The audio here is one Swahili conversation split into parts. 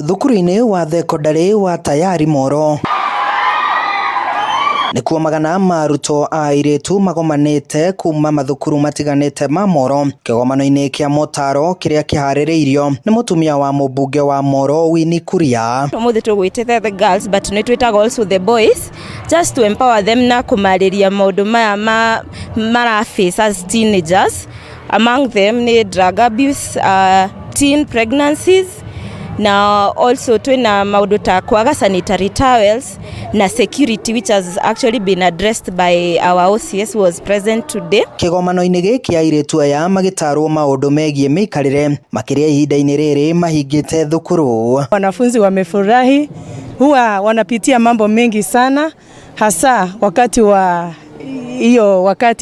Thukuru-inĩ wa thekondarĩ wa Tayari Moro nikuo magana ma arutwo a airĩtu magomanĩte kuma mathukuru matiganĩte ma Moro kĩgomano-inĩ kĩa motaro kĩrĩa kĩharĩrĩirio nĩ mũtumia wa mũmbunge wa Moro Winnie Kuria. Ũmũthĩ tũgwĩtĩte the girls but nĩ twĩtaga also the boys just to empower them na kũmarĩria maũndũ maya maraface as teenagers. Among them ni drug abuse, teen pregnancies, na also twina maundu ta kwaga sanitary towels na security, which has actually been addressed by our OCS who was present today. Kĩgomano-inĩ gĩkĩ airĩtu aya magĩtarwo maũndũ megiĩ mĩikarĩre makĩria ihinda-inĩ rĩrĩ mahingĩte thukuru. Wanafunzi wamefurahi, huwa wanapitia mambo mengi sana, hasa wakati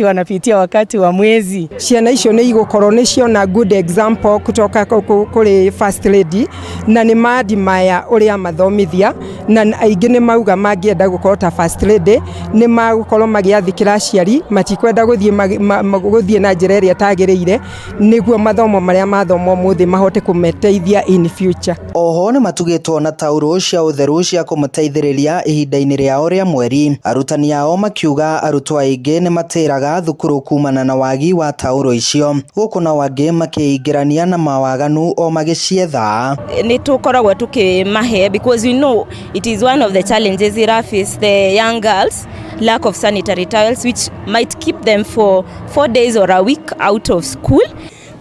wanapitia wakati wa mwezi. Ciana icio nĩ igũkorwo nĩ ciona good example kutoka kuri first lady na nĩ maadimaya ũrĩa mathomithia na aingĩ nĩ mauga mangĩenda gũkorwo ta first lady nĩ magũkorwo magĩathĩkĩra aciari matikwenda gũthiĩ na njĩra ĩrĩa tagĩrĩire nĩguo mathomo marĩa mathomwo mũthĩ mahote kũmeteithia in future. Oho nĩ matugĩtwo na tauro cia ũtheru cia kũmateithĩrĩria ihinda-inĩ rĩao rĩa mweri. Arutani ao makiuga arutwo aingĩ nĩ matĩraga thukuru kumana na wagi wa tauro icio, gũkũ na wangĩ makĩingĩrania na mawaganu o magĩcietha. Nĩ tũkoragwo tũkĩmahe because we know it is one of the challenges that face the young girls, lack of sanitary towels which might keep them for 4 days or a week out of school.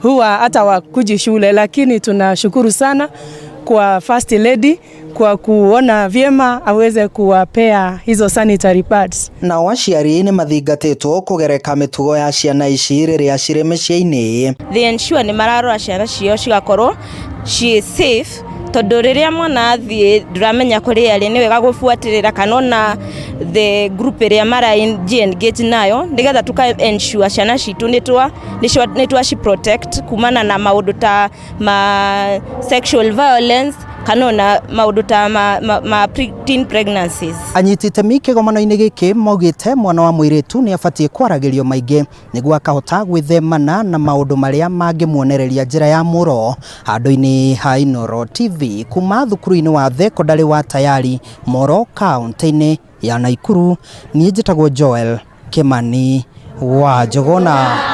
Huwa hata wakuji shule, lakini tunashukuru sana kwa first lady kwa kuona vyema aweze kuwapea hizo sanitary pads. Na aciari nĩ mathingatĩtwo kũgereka mĩtugo ya ciana ici rĩrĩa cirĩ mĩciĩ-inĩ. They ensure nĩ mararora ciana ciao cigakorwo she is safe, tondũ rĩrĩa mwana athiĩ ndũramenya kũrĩa arĩ, nĩ wega gũbuatĩrĩra kana ona the group ĩrĩa mara engage nayo nĩgetha tuka ensure ciana citũ nĩ twa protect kumana na maũndũ ta sexual violence kana ona maũndũ ta teen pregnancies. Anyiti itemi kĩgomano-inĩ gĩkĩ maugĩte mwana wa mũirĩtu nĩ abatiĩ kwaragĩrio maingĩ nĩguo akahota gwĩthemana na maũndũ marĩa mangĩmuonereria njĩra ya mũro. Handũ-inĩ ha Inooro TV kuma thukuru-inĩ wa thekondarĩ wa Tayari Moro kaunti-inĩ ya Nakuru, niĩ njĩtagwo Joel Kimani wa Njogona.